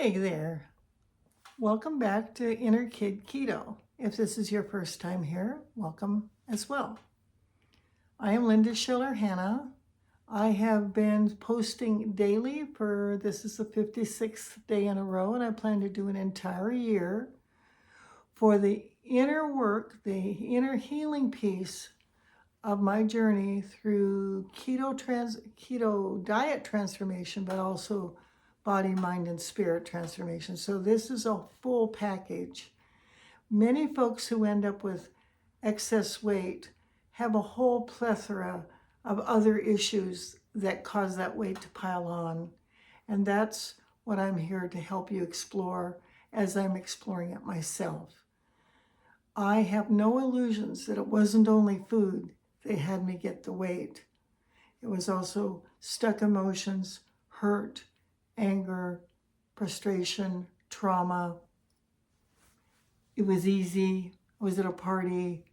Hey there. Welcome back to Inner Kid Keto. If this is your first time here, welcome as well. I am Linda Schiller Hanna. I have been posting daily this is the 56th day in a row, and I plan to do an entire year for the inner work, the inner healing piece of my journey through keto diet transformation, but also body, mind, and spirit transformation. So this is a full package. Many folks who end up with excess weight have a whole plethora of other issues that cause that weight to pile on. And that's what I'm here to help you explore as I'm exploring it myself. I have no illusions that it wasn't only food that had me get the weight. It was also stuck emotions, hurt, anger, frustration, trauma. It was easy. I was at a party,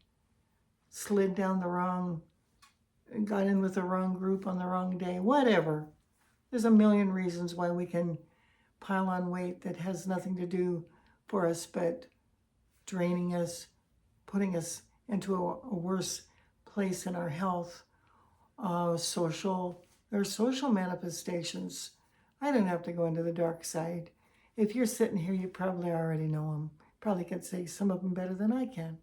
slid down got in with the wrong group on the wrong day, whatever. There's a million reasons why we can pile on weight that has nothing to do for us but draining us, putting us into a worse place in our health. There's social manifestations. I don't have to go into the dark side. If you're sitting here, you probably already know them. Probably could say some of them better than I can.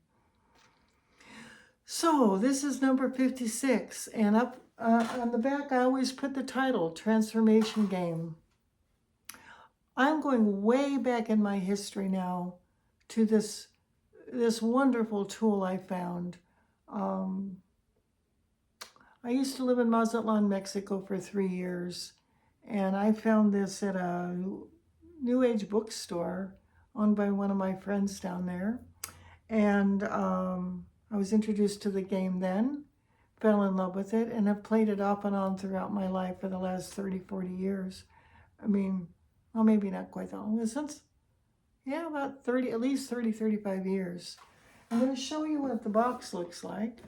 So this is number 56, and up on the back I always put the title, Transformation Game. I'm going way back in my history now to this wonderful tool I found. I used to live in Mazatlan, Mexico for 3 years, and I found this at a New Age bookstore owned by one of my friends down there. And I was introduced to the game then, fell in love with it, and have played it off and on throughout my life for the last 30, 40 years. I mean, well, maybe not quite that long, about 30, at least 30, 35 years. I'm going to show you what the box looks like.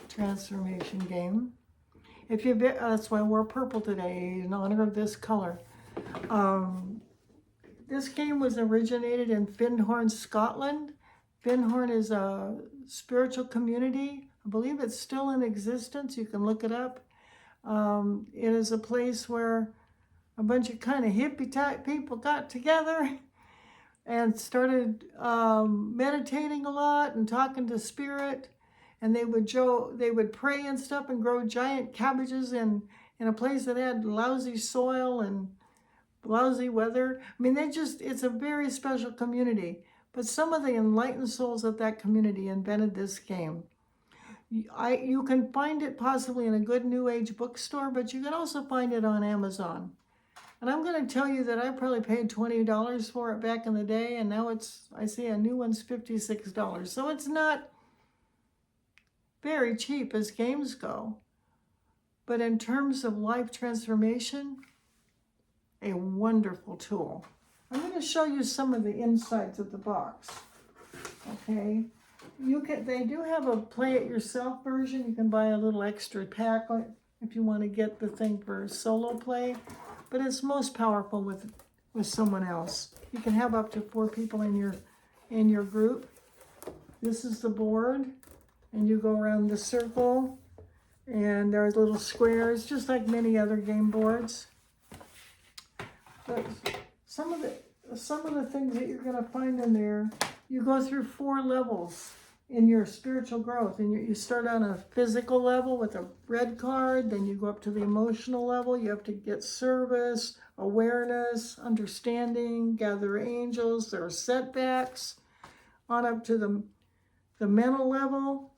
Transformation Game. That's why I wore purple today, in honor of this color. This game was originated in Findhorn, Scotland. Findhorn is a spiritual community. I believe it's still in existence. You can look it up. It is a place where a bunch of kind of hippie type people got together and started meditating a lot and talking to spirit. And they would pray and stuff and grow giant cabbages in a place that had lousy soil and lousy weather. I mean, it's a very special community. But some of the enlightened souls of that community invented this game. You can find it possibly in a good New Age bookstore, but you can also find it on Amazon. And I'm going to tell you that I probably paid $20 for it back in the day, and now I see a new one's $56. So it's not very cheap as games go. But in terms of life transformation, a wonderful tool. I'm going to show you some of the insides of the box. Okay, they do have a play it yourself version. You can buy a little extra pack if you want to get the thing for solo play, but it's most powerful with someone else. You can have up to 4 people in your group. This is the board, and you go around the circle, and there's little squares, just like many other game boards. But some of the things that you're going to find in there, you go through 4 levels in your spiritual growth. And you start on a physical level with a red card, then you go up to the emotional level. You have to get service, awareness, understanding, gather angels. There are setbacks on up to the mental level,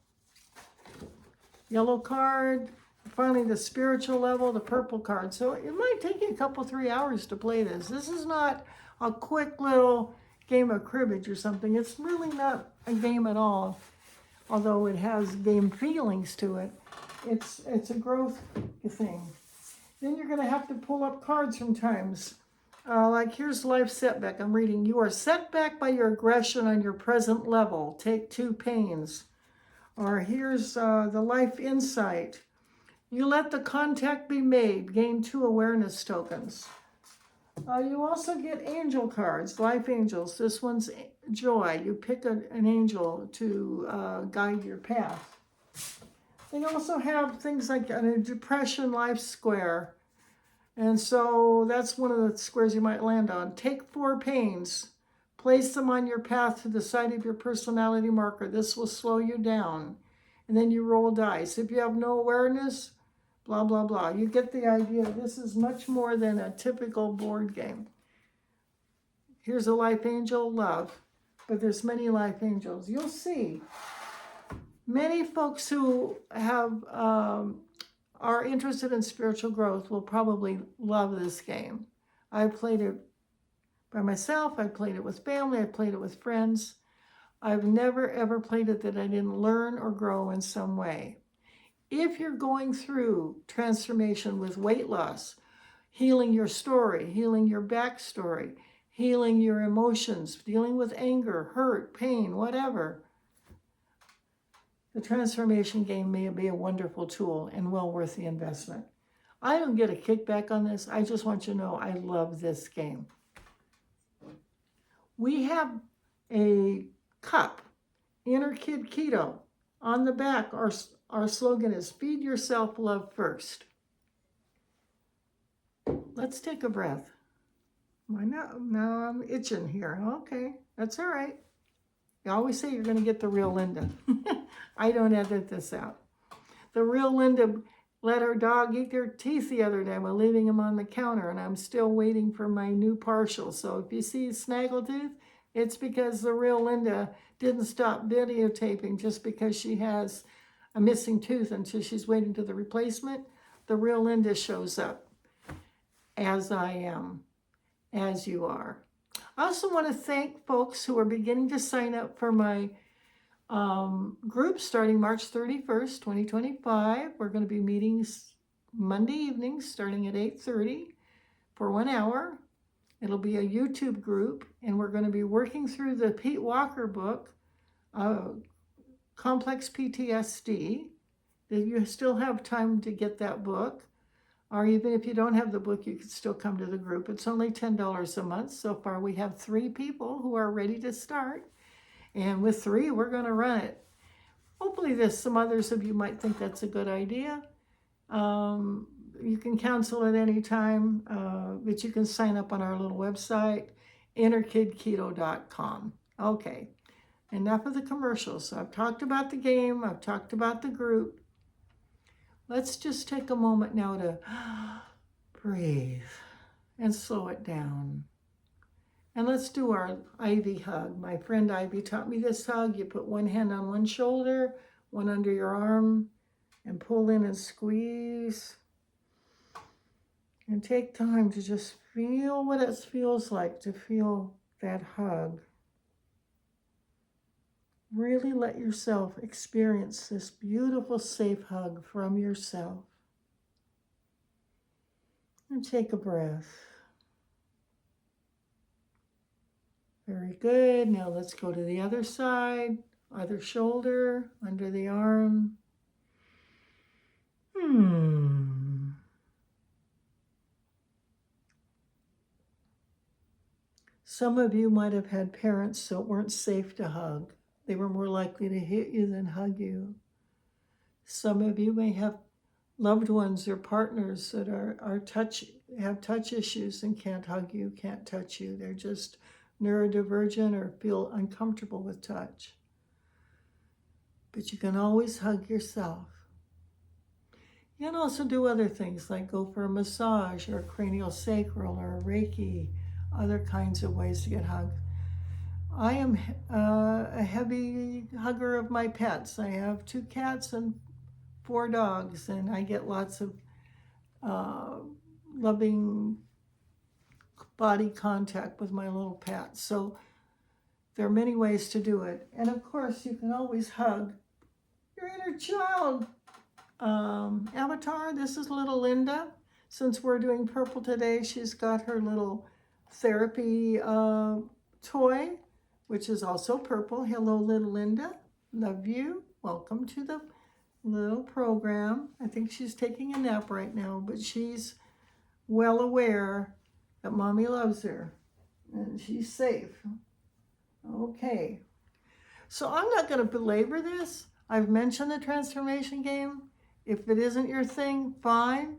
yellow card. Finally, the spiritual level, the purple card. So it might take you a couple, 3 hours to play this. This is not a quick little game of cribbage or something. It's really not a game at all, although it has game feelings to it. It's a growth thing. Then you're going to have to pull up cards from times. Like here's life setback. I'm reading, you are set back by your aggression on your present level. Take 2 pains. Or here's the life insight. You let the contact be made. Gain 2 awareness tokens. You also get angel cards, life angels. This one's joy. You pick an angel to guide your path. They also have things like a depression life square. And so that's one of the squares you might land on. Take 4 pains. Place them on your path to the side of your personality marker. This will slow you down. And then you roll dice. If you have no awareness, blah, blah, blah. You get the idea. This is much more than a typical board game. Here's a life angel, love. But there's many life angels. You'll see. Many folks who have are interested in spiritual growth will probably love this game. I played it by myself. I played it with family. I played it with friends. I've never, ever played it that I didn't learn or grow in some way. If you're going through transformation with weight loss, healing your story, healing your backstory, healing your emotions, dealing with anger, hurt, pain, whatever, the transformation game may be a wonderful tool and well worth the investment. I don't get a kickback on this. I just want you to know I love this game. We have a cup, Inner Kid Keto. On the back, our slogan is feed yourself love first. Let's take a breath. Why not? Now I'm itching here. Okay, that's all right. You always say you're going to get the real Linda. I don't edit this out. The real Linda let her dog eat their teeth the other day while leaving him on the counter, and I'm still waiting for my new partial. So if you see Snaggletooth, it's because the real Linda didn't stop videotaping just because she has a missing tooth until she's waiting to the replacement. The real Linda shows up as I am, as you are. I also want to thank folks who are beginning to sign up for my group starting March 31st, 2025. We're going to be meeting Monday evenings starting at 8:30 for 1 hour. It'll be a YouTube group, and we're going to be working through the Pete Walker book, Complex PTSD. You still have time to get that book. Or even if you don't have the book, you can still come to the group. It's only $10 a month. So far, we have 3 people who are ready to start. And with 3, we're going to run it. Hopefully, there's some others of you might think that's a good idea. You can cancel at any time, but you can sign up on our little website, innerkidketo.com. Okay, enough of the commercials. So I've talked about the game. I've talked about the group. Let's just take a moment now to breathe and slow it down. And let's do our Ivy hug. My friend Ivy taught me this hug. You put one hand on one shoulder, one under your arm, and pull in and squeeze. And take time to just feel what it feels like to feel that hug. Really let yourself experience this beautiful, safe hug from yourself. And take a breath. Very good. Now let's go to the other side, other shoulder, under the arm. Some of you might have had parents that weren't safe to hug. They were more likely to hit you than hug you. Some of you may have loved ones or partners that have touch issues and can't hug you, can't touch you. They're just neurodivergent or feel uncomfortable with touch. But you can always hug yourself. You can also do other things like go for a massage or a cranial sacral or a Reiki, other kinds of ways to get hugged. I am a heavy hugger of my pets. I have 2 cats and 4 dogs, and I get lots of loving body contact with my little pets. So there are many ways to do it. And of course, you can always hug your inner child. Avatar, this is little Linda. Since we're doing purple today, she's got her little therapy toy, which is also purple. Hello, little Linda. Love you. Welcome to the little program. I think she's taking a nap right now, but she's well aware that mommy loves her and she's safe. Okay. So I'm not going to belabor this. I've mentioned the transformation game. If it isn't your thing, fine.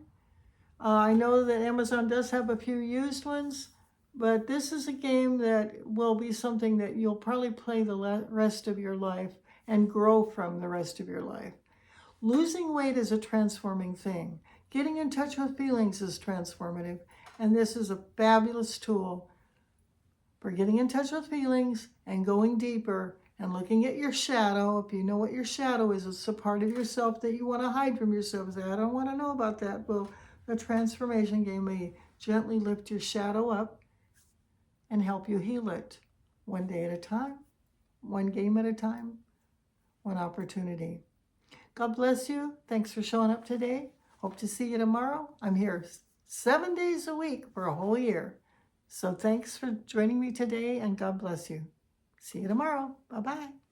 I know that Amazon does have a few used ones, but this is a game that will be something that you'll probably play the rest of your life and grow from the rest of your life. Losing weight is a transforming thing. Getting in touch with feelings is transformative, and this is a fabulous tool for getting in touch with feelings and going deeper and looking at your shadow. If you know what your shadow is, it's a part of yourself that you want to hide from yourself. Say, I don't want to know about that. Well, the transformation game may gently lift your shadow up and help you heal it one day at a time, one game at a time, one opportunity. God bless you. Thanks for showing up today. Hope to see you tomorrow. I'm here 7 days a week for a whole year. So thanks for joining me today, and God bless you. See you tomorrow. Bye-bye.